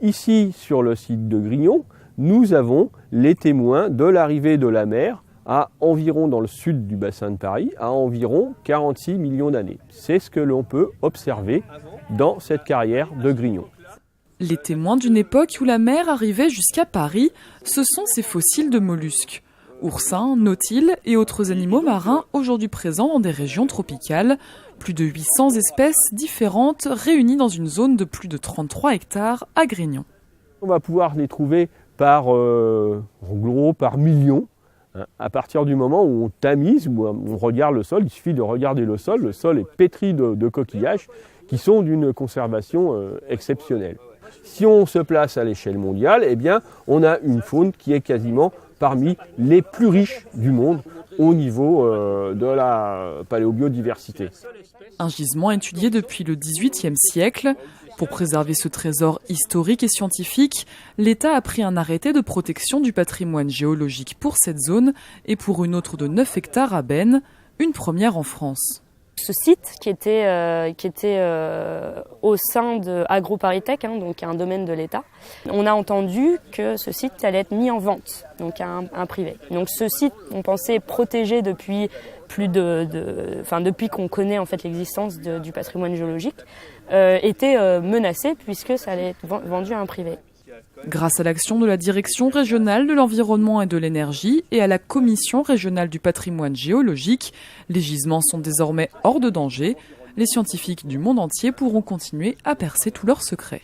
Ici, sur le site de Grignon, nous avons les témoins de l'arrivée de la mer à environ, dans le sud du bassin de Paris, à environ 46 millions d'années. C'est ce que l'on peut observer dans cette carrière de Grignon. Les témoins d'une époque où la mer arrivait jusqu'à Paris, ce sont ces fossiles de mollusques. Oursins, nautiles et autres animaux marins aujourd'hui présents dans des régions tropicales. Plus de 800 espèces différentes réunies dans une zone de plus de 33 hectares à Grignon. On va pouvoir les trouver par millions. À partir du moment où on tamise, où on regarde le sol, il suffit de regarder le sol est pétri de coquillages qui sont d'une conservation exceptionnelle. Si on se place à l'échelle mondiale, eh bien, on a une faune qui est quasiment parmi les plus riches du monde au niveau de la paléobiodiversité. Un gisement étudié depuis le XVIIIe siècle. Pour préserver ce trésor historique et scientifique, l'État a pris un arrêté de protection du patrimoine géologique pour cette zone et pour une autre de 9 hectares à Beynes, une première en France. Ce site qui était au sein de AgroParisTech, donc un domaine de l'État, on a entendu que ce site allait être mis en vente, donc à un privé. Donc ce site, on pensait protégé depuis depuis qu'on connaît en fait l'existence du patrimoine géologique, était menacé puisque ça allait être vendu à un privé. Grâce à l'action de la Direction régionale de l'environnement et de l'énergie et à la Commission régionale du patrimoine géologique, les gisements sont désormais hors de danger. Les scientifiques du monde entier pourront continuer à percer tous leurs secrets.